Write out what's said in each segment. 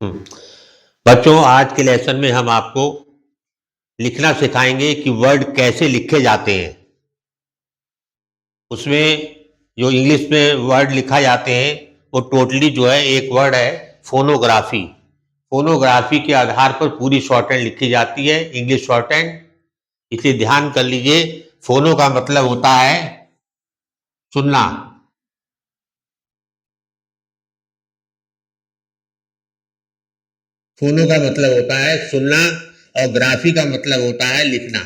हम्म। बच्चों, आज के लेसन में हम आपको लिखना सिखाएंगे कि वर्ड कैसे लिखे जाते हैं। उसमें जो इंग्लिश में वर्ड लिखा जाते हैं वो टोटली जो है एक वर्ड है फोनोग्राफी। फोनोग्राफी के आधार पर पूरी शॉर्ट हैंड लिखी जाती है, इंग्लिश शॉर्ट हैंड। इसे ध्यान कर लीजिए। फोनो का मतलब होता है सुनना। फोनो का मतलब होता है सुनना और ग्राफी का मतलब होता है लिखना।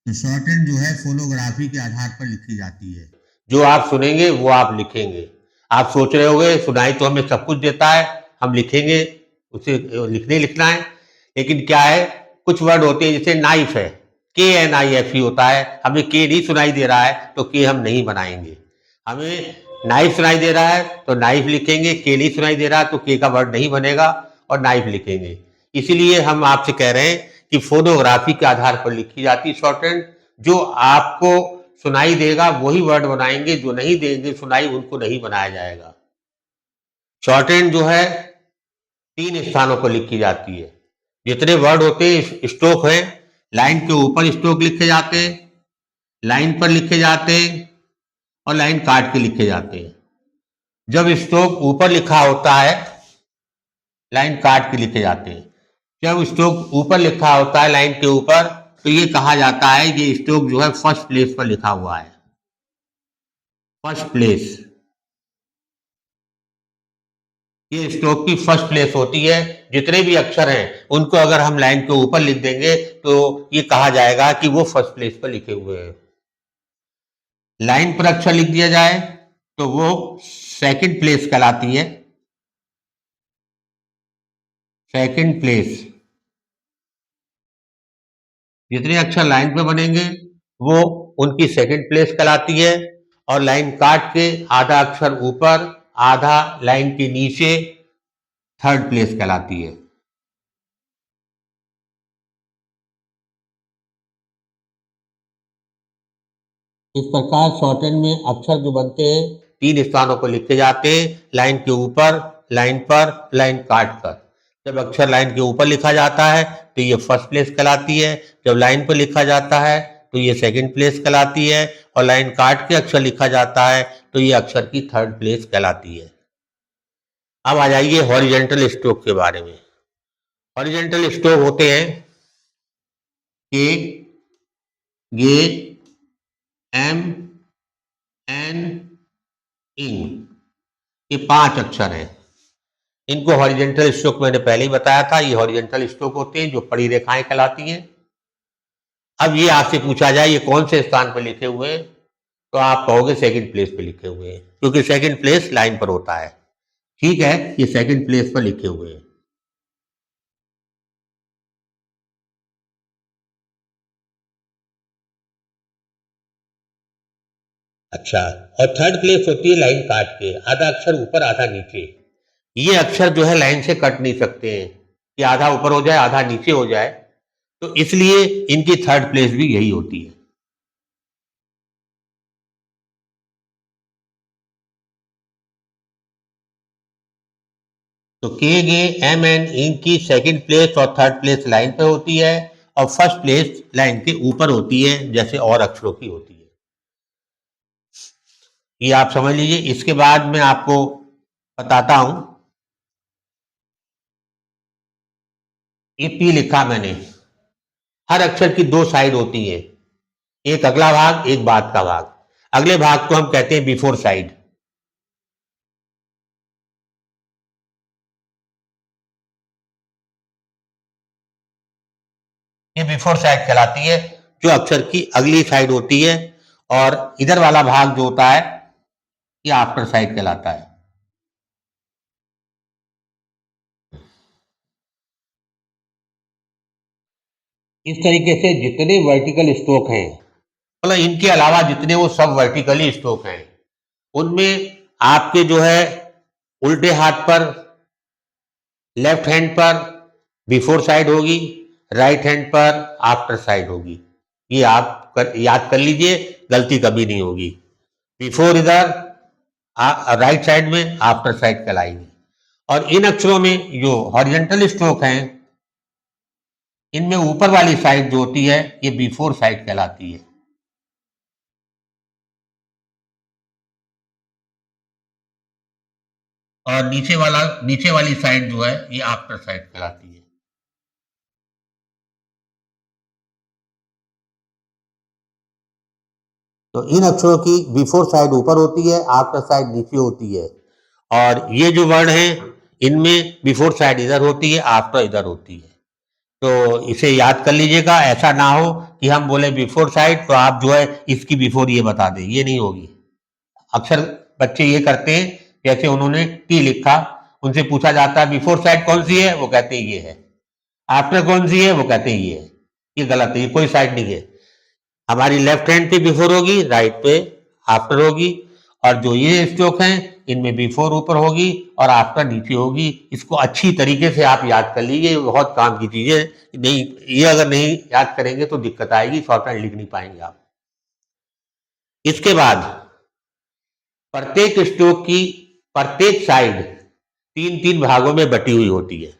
तो शॉर्ट हैंड जो है फोनोग्राफी के आधार पर लिखी जाती है। जो आप सुनेंगे वो आप लिखेंगे। आप सोच रहे होंगे सुनाई तो हमें सब कुछ देता है, हम लिखेंगे, उसे लिखने लिखना है। लेकिन क्या है, कुछ वर्ड होते हैं जैसे नाइफ है, KNIFE होता है। हमें के नहीं सुनाई दे रहा है तो के हम नहीं बनाएंगे। हमें नाइफ सुनाई दे रहा है तो नाइफ लिखेंगे, के नहीं सुनाई दे रहा है तो के का वर्ड नहीं बनेगा और नाइफ लिखेंगे। इसीलिए हम आपसे कह रहे हैं कि फोनोग्राफी के आधार पर लिखी जाती शॉर्ट हैंड। जो आपको सुनाई देगा वही वर्ड बनाएंगे, जो नहीं देंगे सुनाई उनको नहीं बनाया जाएगा। शॉर्ट हैंड जो है 3 स्थानों पर लिखी जाती है। जितने वर्ड होते हैं स्ट्रोक हैं, लाइन के ऊपर स्ट्रोक लिखे जाते हैं, लाइन पर लिखे जाते हैं और लाइन काट के लिखे जाते हैं। जब स्ट्रोक ऊपर लिखा होता है लाइन काट के लिखे जाते हैं। जब स्ट्रोक ऊपर लिखा होता है लाइन के ऊपर तो ये कहा जाता है ये स्ट्रोक जो है फर्स्ट प्लेस पर लिखा हुआ है। फर्स्ट प्लेस, ये स्ट्रोक की फर्स्ट प्लेस होती है। जितने भी अक्षर हैं उनको अगर हम लाइन के ऊपर लिख देंगे तो ये कहा जाएगा कि वो फर्स्ट प्लेस पर लिखे हुए हैं। लाइन पर अक्षर लिख दिया जाए तो वो सेकंड प्लेस कहलाती है। सेकंड प्लेस, जितने अक्षर लाइन पे बनेंगे वो उनकी सेकंड प्लेस कहलाती है। और लाइन काट के आधा अक्षर ऊपर आधा लाइन के नीचे थर्ड प्लेस कहलाती है। इस प्रकार शॉर्टहैंड में अक्षर जो बनते हैं 3 स्थानों पर लिखे जाते हैं, लाइन के ऊपर, लाइन पर, लाइन काट कर। जब अक्षर लाइन के ऊपर लिखा जाता है तो ये फर्स्ट प्लेस कहलाती है। जब लाइन पर लिखा जाता है तो ये सेकंड प्लेस कहलाती है। और लाइन काट के अक्षर लिखा जाता है तो ये अक्षर की थर्ड प्लेस कहलाती है। अब आ जाइए हॉरिजेंटल स्ट्रोक के बारे में। हॉरिजेंटल स्ट्रोक होते हैं के, गे, एम, एन, इंग, ये 5 अक्षर हैं। इनको हॉरिजेंटल स्ट्रोक मैंने पहले ही बताया था। ये हॉरिजेंटल स्ट्रोक होते हैं जो पड़ी रेखाएं कहलाती हैं। अब ये आपसे पूछा जाए ये कौन से स्थान पर लिखे हुए हैं तो आप कहोगे सेकंड प्लेस पे लिखे हुए हैं, क्योंकि सेकंड प्लेस लाइन पर होता है। ठीक है, ये सेकंड प्लेस पर लिखे हुए हैं। अच्छा, और थर्ड प्लेस होती है लाइन काट के, आधा अक्षर ऊपर आधा नीचे। ये अक्षर जो है लाइन से कट नहीं सकते हैं कि आधा ऊपर हो जाए आधा नीचे हो जाए, तो इसलिए इनकी थर्ड प्लेस भी यही होती है। तो के, गे, एम, एन, इनकी सेकंड प्लेस और थर्ड प्लेस लाइन पे होती है और फर्स्ट प्लेस लाइन के ऊपर होती है जैसे और अक्षरों की होती है। ये आप समझ लीजिए। इसके बाद मैं आपको बताता हूं। ये पी लिखा मैंने। हर अक्षर की 2 साइड होती है, एक अगला भाग एक बाद का भाग। अगले भाग को हम कहते हैं बिफोर साइड। ये बिफोर साइड कहलाती है, जो अक्षर की अगली साइड होती है। और इधर वाला भाग जो होता है ये आफ्टर साइड कहलाता है। इस तरीके से जितने वर्टिकल स्ट्रोक हैं, मतलब इनके अलावा जितने वो सब वर्टिकली स्ट्रोक हैं, उनमें आपके जो है उल्टे हाथ पर लेफ्ट हैंड पर बिफोर साइड होगी, राइट हैंड पर आफ्टर साइड होगी। ये आप याद कर लीजिए, गलती कभी नहीं होगी। बिफोर इधर राइट साइड में, आफ्टर साइड कहलाएगी। और इन अक्षरों में जो हॉरिजॉन्टल स्ट्रोक हैं, इनमें ऊपर वाली साइड जो होती है ये बिफोर साइड कहलाती है। और नीचे वाली साइड जो है ये आफ्टर साइड कहलाती है। तो इन अक्षरों की बिफोर साइड ऊपर होती है, आफ्टर साइड नीचे होती है। और ये जो वर्ड हैं इनमें बिफोर साइड इधर होती है, आफ्टर इधर होती है। तो इसे याद कर लीजिएगा, ऐसा ना हो कि हम बोले बिफोर साइड तो आप जो है इसकी बिफोर ये बता दें, ये नहीं होगी। अक्सर बच्चे ये करते हैं, जैसे उन्होंने टी लिखा, उनसे पूछा जाता है बिफोर साइड कौन सी है, वो कहते हैं ये है। आफ्टर कौन सी है, वो कहते हैं ये है। ये गलत है, ये कोई साइड नहीं है। हमारी लेफ्ट हैंड पे बिफोर होगी, राइट पे आफ्टर होगी। और जो ये स्ट्रोक हैं इनमें बिफोर ऊपर होगी और आफ्टर नीचे होगी। इसको अच्छी तरीके से आप याद कर लीजिए, बहुत काम की चीज है। नहीं, ये अगर नहीं याद करेंगे तो दिक्कत आएगी, शॉर्ट हैंड लिख नहीं पाएंगे आप। इसके बाद प्रत्येक स्ट्रोक की प्रत्येक साइड 3-3 भागों में बटी हुई होती है।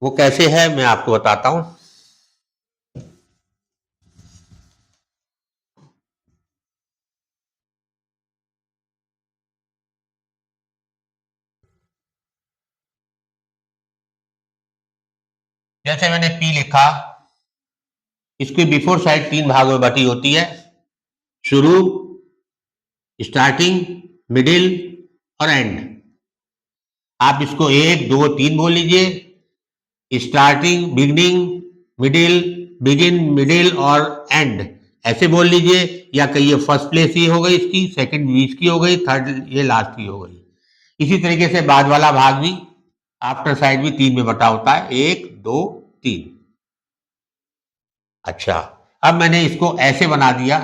वो कैसे है मैं आपको बताता हूं। जैसे मैंने पी लिखा, इसकी बिफोर साइड 3 भागों में बटी होती है। शुरू, स्टार्टिंग, मिडिल और एंड। आप इसको 1, 2, 3 बोल लीजिए। Starting, beginning, middle, begin, middle और एंड ऐसे बोल लीजिए। या कहिए फर्स्ट प्लेस ये हो गई इसकी, सेकंड बीच की हो गई, थर्ड ये लास्ट की हो गई। इसी तरीके से बाद वाला भाग भी आफ्टर साइड भी 3 में बटा होता है, 1, 2, 3। अच्छा, अब मैंने इसको ऐसे बना दिया,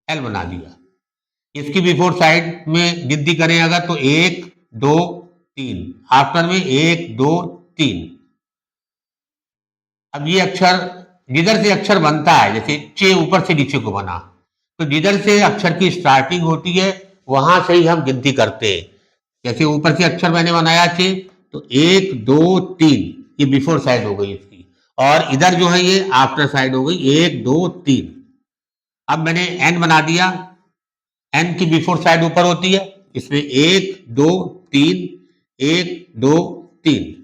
एल बना दिया। इसकी बिफोर साइड में गिनती करें अगर तो 1, 2, 3, आफ्टर में 1, 2, 3। अब ये अक्षर जिधर से अक्षर बनता है, जैसे चे ऊपर से नीचे को बना, तो जिधर से अक्षर की स्टार्टिंग होती है वहां से ही हम गिनती करते हैं। जैसे ऊपर से अक्षर मैंने बनाया चे, तो 1, 2, 3 ये बिफोर साइड हो गई इसकी। और इधर जो है ये आफ्टर साइड हो गई, 1, 2, 3। अब मैंने एन बना दिया। एन की बिफोर साइड ऊपर होती है, इसमें 1, 2, 3, 1, 2, 3।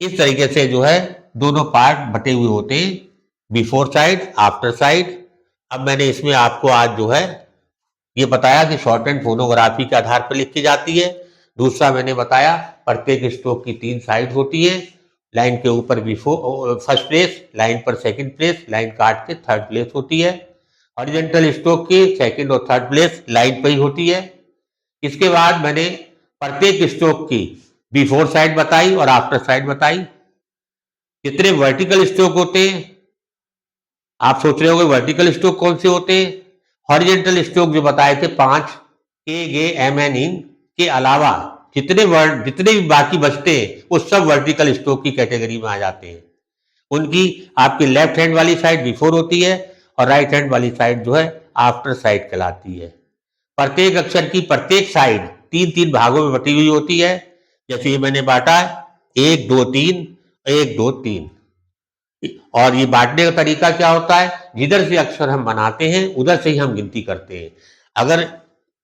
इस तरीके से जो है दोनों पार्ट बटे हुए होते हैं, बिफोर साइड, आफ्टर साइड। अब मैंने इसमें आपको आज जो है ये बताया कि शॉर्ट हैंड फोनोग्राफी के आधार पर लिखी जाती है। दूसरा मैंने बताया प्रत्येक स्ट्रोक की 3 साइड होती है। लाइन के ऊपर बिफोर फर्स्ट प्लेस, लाइन पर सेकंड प्लेस, लाइन काट के थर्ड प्लेस होती है। हॉरिजॉन्टल स्ट्रोक की सेकंड और थर्ड प्लेस लाइन पर ही होती है। इसके बाद मैंने प्रत्येक स्ट्रोक की बिफोर साइड बताई और आफ्टर साइड बताई। कितने वर्टिकल स्ट्रोक होते हैं आप सोच रहे होंगे, वर्टिकल स्ट्रोक कौन से होते हैं? हॉरिजॉन्टल स्ट्रोक जो बताए थे 5 के, गे, एम एन, इन के अलावा जितने भी बाकी बचते हैं वो सब वर्टिकल स्ट्रोक की कैटेगरी में आ जाते हैं। उनकी आपकी लेफ्ट हैंड वाली साइड बिफोर होती है और राइट हैंड वाली साइड जो है आफ्टर साइड कहलाती है। प्रत्येक अक्षर की प्रत्येक साइड 3-3 भागों में बटी हुई होती है। जैसे ये मैंने बांटा है 1, 2, 3, 1, 2, 3। और ये बांटने का तरीका क्या होता है, जिधर से अक्षर हम बनाते हैं उधर से ही हम गिनती करते हैं। अगर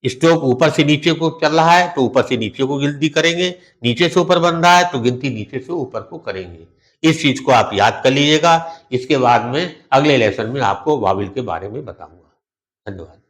स्ट्रोक ऊपर से नीचे को चल रहा है तो ऊपर से नीचे को गिनती करेंगे, नीचे से ऊपर बन रहा है तो गिनती नीचे से ऊपर को करेंगे। इस चीज को आप याद कर लीजिएगा। इसके बाद में अगले लेसन में आपको वाविल के बारे में बताऊंगा। धन्यवाद।